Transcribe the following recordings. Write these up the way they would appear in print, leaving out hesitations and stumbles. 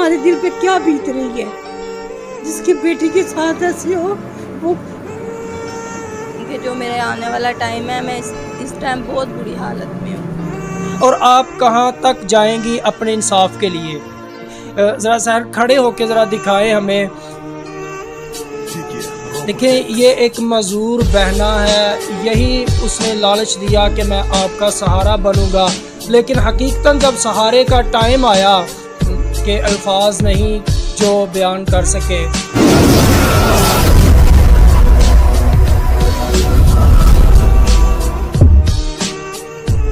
हमारे दिल पे क्या बीत रही है, जिसकी बेटी के साथ ऐसी हो। वो कि जो मेरे आने वाला टाइम है, मैं इस टाइम बहुत बुरी हालत में हूँ। और आप कहाँ तक जाएंगी अपने इंसाफ के लिए? ज़रा सर खड़े होके ज़रा दिखाएं हमें। देखिए ये एक मजदूर बहना है, यही उसने लालच दिया कि मैं आपका सहारा बनूंगा, लेकिन हकीकतन जब सहारे का टाइम आया कि अल्फाज नहीं जो बयान कर सके।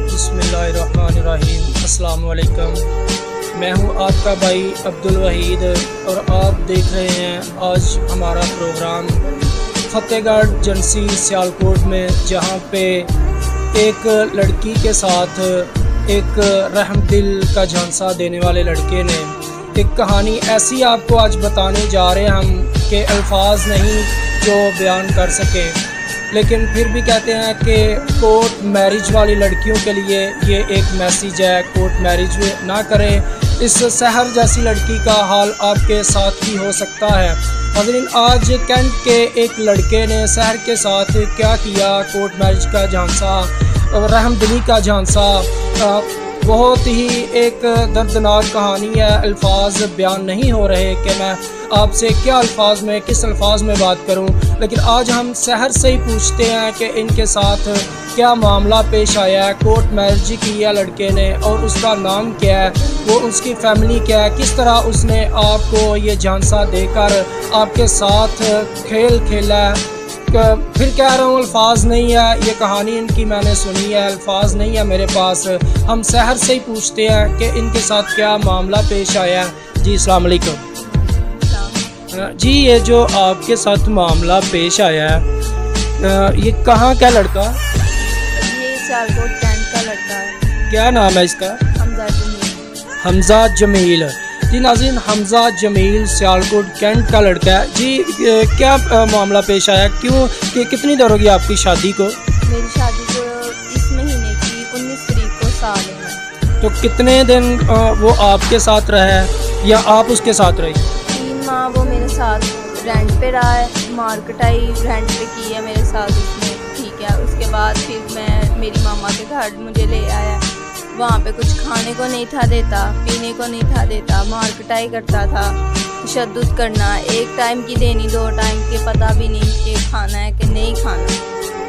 बिस्मिल्लाहिर्रहमानिर्रहीम। अस्सलाम वालेकुम। मैं हूं आपका भाई अब्दुल वहीद और आप देख रहे हैं आज हमारा प्रोग्राम फतेहगढ़ एजेंसी सियालकोट में, जहां पे एक लड़की के साथ एक रहम दिल का झांसा देने वाले लड़के ने एक कहानी ऐसी आपको आज बताने जा रहे हैं हम कि अल्फाज नहीं जो बयान कर सके, लेकिन फिर भी कहते हैं कि कोर्ट मैरिज वाली लड़कियों के लिए ये एक मैसेज है, कोर्ट मैरिज ना करें। इस सहर जैसी लड़की का हाल आपके साथ भी हो सकता है। नाज़रीन, आज कैंट के एक लड़के ने सहर के साथ क्या किया, कोर्ट मैरिज का झांसा, रहमदिली का झांसा, बहुत ही एक दर्दनाक कहानी है। अल्फाज बयान नहीं हो रहे कि मैं आपसे क्या अल्फाज में किस अल्फाज में बात करूं, लेकिन आज हम शहर से ही पूछते हैं कि इनके साथ क्या मामला पेश आया है। कोर्ट मैरिज की है लड़के ने और उसका नाम क्या है, वो उसकी फैमिली क्या है, किस तरह उसने आपको ये झांसा देकर आपके साथ खेल खेला है। फिर कह रहा हूँ अल्फाज नहीं है, ये कहानी इनकी मैंने सुनी है, अल्फाज नहीं है मेरे पास। हम शहर से ही पूछते हैं कि इनके साथ क्या मामला पेश आया है। जी अस्सलाम वालेकुम। जी ये जो आपके साथ मामला पेश आया है, ये कहाँ का लड़का? ये सियालकोट कैंट का लड़का है। क्या नाम है इसका? हमजा जमील। हमजा जमील। जी नाज़रीन, हमजा जमील सियालकोट कैंट का लड़का है। जी क्या मामला पेश आया, क्यों कि कितनी देर होगी आपकी शादी को? मेरी शादी को इस महीने की 19 तारीख को साल है। तो कितने दिन वो आपके साथ रहा है या आप उसके साथ रही? 3 माह वो मेरे साथ रेंट पे रहा है, मार्केटाई रेंट पे की है मेरे साथ उसने, ठीक है। उसके बाद फिर मेरी मामा के घर मुझे ले आया, वहाँ पे कुछ खाने को नहीं था देता, पीने को नहीं था देता, मार्केटाई करता था, तशद्दुद करना, एक टाइम की देनी 2 टाइम के पता भी नहीं कि खाना है कि नहीं खाना,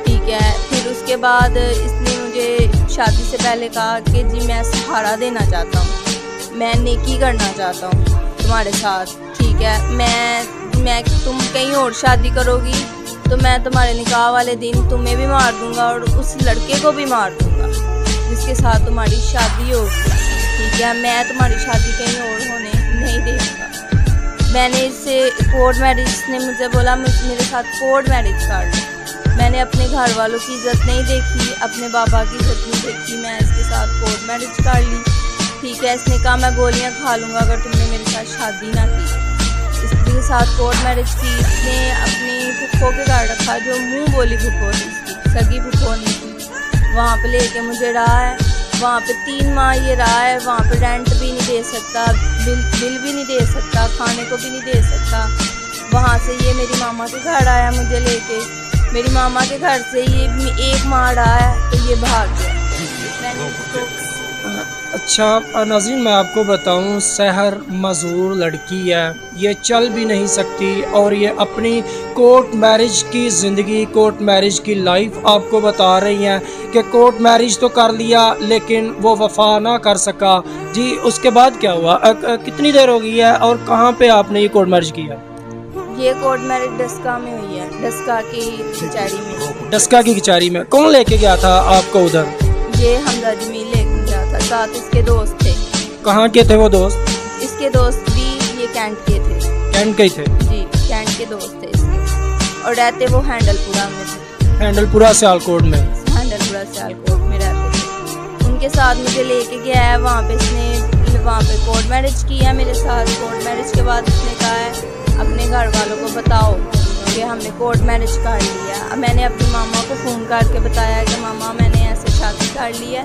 ठीक है। फिर उसके बाद इसने मुझे शादी से पहले कहा कि जी मैं सहारा देना चाहता हूँ, मैं नेकी करना चाहता हूँ तुम्हारे साथ, ठीक है। मैं तुम कहीं और शादी करोगी तो मैं तुम्हारे निकाह वाले दिन तुम्हें भी मार दूँगा और उस लड़के को भी मार दूँगा जिसके साथ तुम्हारी शादी होगी, ठीक है। मैं तुम्हारी शादी कहीं और होने नहीं देगा। मैंने इससे कोर्ट मैरिज ने मुझे बोला मेरे साथ कोर्ट मैरिज कर लो। मैंने अपने घर वालों की इज़्ज़त नहीं देखी, अपने बाबा की इज़्ज़त नहीं देखी, मैं इसके साथ कोर्ट मैरिज कर ली, ठीक है। इसने कहा मैं गोलियां खा लूँगा अगर तुमने मेरे साथ शादी ना की। इसके साथ कोर्ट मैरिज की। इसने अपनी फुफ्फो के घर रखा, जो मुँह बोली फुफ्फो थी, इसकी सगी फुफ्फो नहीं थी, वहाँ पे लेके मुझे रहा है। वहाँ पे 3 माह ये रहा है, वहाँ पे रेंट भी नहीं दे सकता, बिल भी नहीं दे सकता, खाने को भी नहीं दे सकता। वहाँ से ये मेरी मामा के घर आया मुझे लेके, मेरी मामा के घर से ये 1 माह रहा है तो ये भाग गया। मैंने इसको अच्छा नाज़रीन, मैं आपको बताऊं, सहर मजदूर लड़की है, ये चल भी नहीं सकती और ये अपनी कोर्ट मैरिज की ज़िंदगी, कोर्ट मैरिज की लाइफ आपको बता रही हैं कि कोर्ट मैरिज तो कर लिया लेकिन वो वफा ना कर सका। जी उसके बाद क्या हुआ, कितनी देर हो गई है और कहाँ पे आपने ये कोर्ट मैरिज किया? ये कोर्ट मैरिज डस्का में हुई है, डस्का की कचहरी में। डस्का की कचहरी में कौन लेके गया था आपको उधर? ये हमजा जमील लेके गया था, साथ इसके दोस्त थे। कहाँ के थे वो दोस्त? इसके दोस्त भी ये कैंट के थे। कैंट के ही थे? जी कैंट के दोस्त थे इसके, और रहते वो हैंडलपुरा में थे। हैंडलपुरा सियालकोट में? हैंडलपुरा सियालकोट में रहते थे। उनके साथ मुझे लेके गया है, वहाँ पे इसने वहाँ पे कोर्ट मैरिज की है मेरे साथ। कोर्ट मैरिज के बाद इसने कहा है अपने घर वालों को बताओ कि हमने कोर्ट मैरिज कर लिया। अब मैंने अपनी मामा को फ़ोन करके बताया कि मामा मैंने ऐसे शादी कर ली है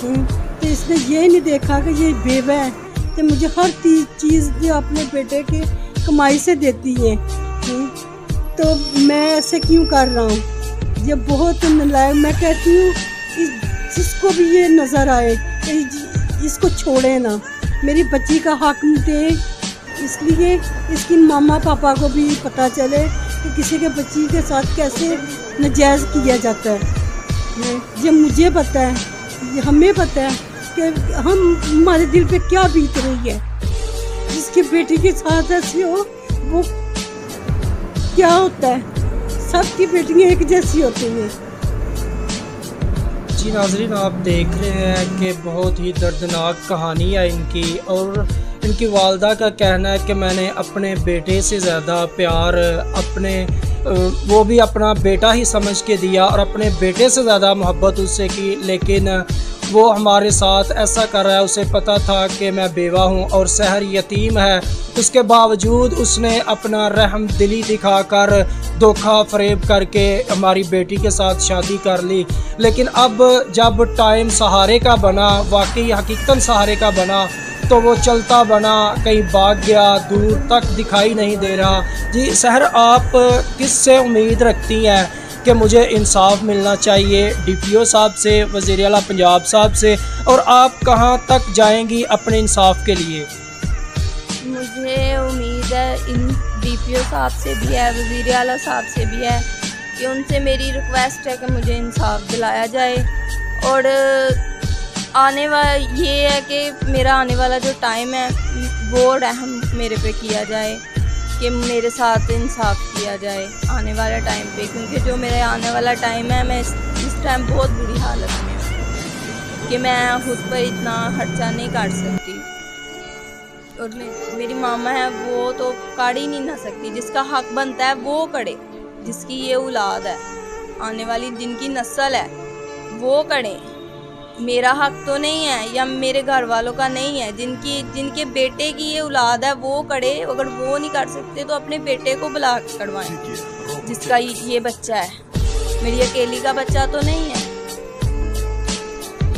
तो इसने ये नहीं देखा कि ये बेवा है, तो मुझे हर चीज़ जो अपने बेटे के कमाई से देती है, तो मैं ऐसे क्यों कर रहा हूँ? ये बहुत नालायक। मैं कहती हूँ जिसको भी ये नज़र आए इसको छोड़े ना, मेरी बच्ची का हक दे, इसलिए इसकी मामा पापा को भी पता चले कि किसी के बच्ची के साथ कैसे नाजायज़ किया जाता है। ये मुझे पता है, ये हमें पता है कि हमारे दिल पे क्या बीत रही है। जिसकी बेटी के साथ ऐसी हो वो क्या होता है, सबकी बेटियाँ एक जैसी होती हैं। जी नाज़रीन, आप देख रहे हैं कि बहुत ही दर्दनाक कहानी है इनकी, और इनकी वालदा का कहना है कि मैंने अपने बेटे से ज़्यादा प्यार वो भी अपना बेटा ही समझ के दिया और अपने बेटे से ज़्यादा मोहब्बत उससे की, लेकिन वो हमारे साथ ऐसा कर रहा है। उसे पता था कि मैं बेवा हूँ और सहर यतीम है, उसके बावजूद उसने अपना रहम दिली दिखाकर धोखा फरेब करके हमारी बेटी के साथ शादी कर ली। लेकिन अब जब टाइम सहारे का बना, वाकई हकीकतन सहारे का बना, तो वो चलता बना, कहीं भाग गया, दूर तक दिखाई नहीं दे रहा। जी सहर, आप किससे उम्मीद रखती हैं कि मुझे इंसाफ मिलना चाहिए? DPO साहब से, वज़ीर आला पंजाब साहब से, और आप कहाँ तक जाएंगी अपने इंसाफ के लिए? मुझे उम्मीद है इन DPO साहब से भी है, वज़ीर आला साहब से भी है, कि उनसे मेरी रिक्वेस्ट है कि मुझे इंसाफ दिलाया जाए। और आने वाला ये है कि मेरा आने वाला जो टाइम है वो रहम मेरे पे किया जाए, कि मेरे साथ इंसाफ किया जाए आने वाला टाइम पे, क्योंकि जो मेरा आने वाला टाइम है, मैं इस टाइम बहुत बुरी हालत में हूँ कि मैं खुद पर इतना खर्चा नहीं कर सकती। और मेरी मामा है वो तो काट ही नहीं ना सकती, जिसका हक बनता है वो करे, जिसकी ये औलाद है, आने वाली जिनकी नस्ल है वो करे। मेरा हक तो नहीं है या मेरे घर वालों का नहीं है, जिनके बेटे की ये औलाद है वो करे। अगर वो नहीं कर सकते तो अपने बेटे को बुला करवाएं, जिसका ये बच्चा है, मेरी अकेली का बच्चा तो नहीं है।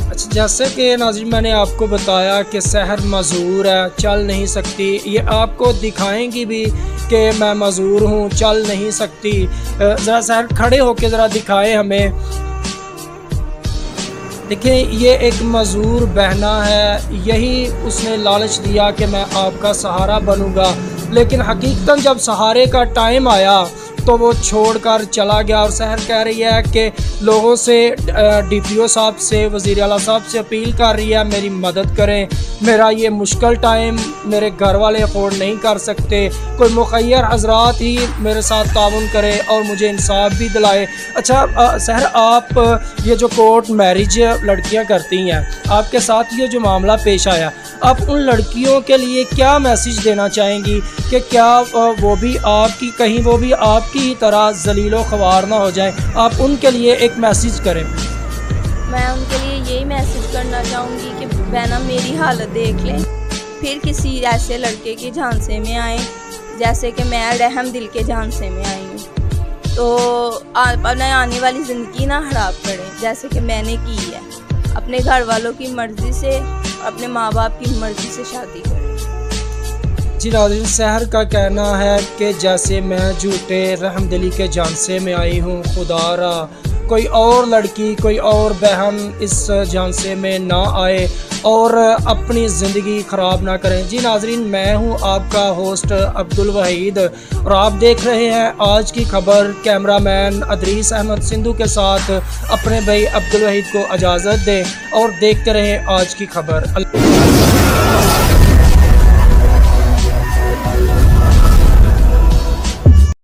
अच्छा, जैसे कि नाज़रीन मैंने आपको बताया कि सहर मजूर है, चल नहीं सकती, ये आपको दिखाएंगी भी कि मैं मजूर हूँ, चल नहीं सकती। ज़रा सहर खड़े होके ज़रा दिखाएं हमें। देखिए, ये एक मजूर बहना है, यही उसने लालच दिया कि मैं आपका सहारा बनूंगा, लेकिन हकीकतन जब सहारे का टाइम आया तो वो छोड़कर चला गया। और सहर कह रही है कि लोगों से, DPO साहब से, वज़ीर आला साहब से अपील कर रही है मेरी मदद करें, मेरा ये मुश्किल टाइम मेरे घर वाले अफोर्ड नहीं कर सकते, कोई मुखय्यर हजरात ही मेरे साथ ताउन करे और मुझे इंसाफ भी दिलाए। अच्छा सहर, आप ये जो कोर्ट मैरिज लड़कियां करती हैं, आपके साथ ये जो मामला पेश आया, आप उन लड़कियों के लिए क्या मैसेज देना चाहेंगी कि क्या वो भी आपकी ही तरह जलीलो ख्वार ना हो जाए? आप उनके लिए एक मैसेज करें। मैं उनके लिए यही मैसेज करना चाहूँगी कि बहना मेरी हालत देख लें, फिर किसी ऐसे लड़के के झांसे में आए जैसे कि मैं रहम दिल के झांसे में आई हूँ, तो अपने आने वाली ज़िंदगी ना खराब करें जैसे कि मैंने की है। अपने घर वालों की मर्ज़ी से, अपने माँ बाप की मर्ज़ी से शादी करें। जी नाज़रीन, सहर का कहना है कि जैसे मैं झूठे रहमदिली के झांसे में आई हूँ, खुदारा कोई और लड़की, कोई और बहन इस झांसे में ना आए और अपनी ज़िंदगी ख़राब ना करें। जी नाज़रीन, मैं हूँ आपका होस्ट अब्दुल वहीद और आप देख रहे हैं आज की खबर। कैमरामैन अदरीस अहमद सिंधु के साथ अपने भाई अब्दुल वहीद को इजाज़त दें और देखते रहें आज की खबर।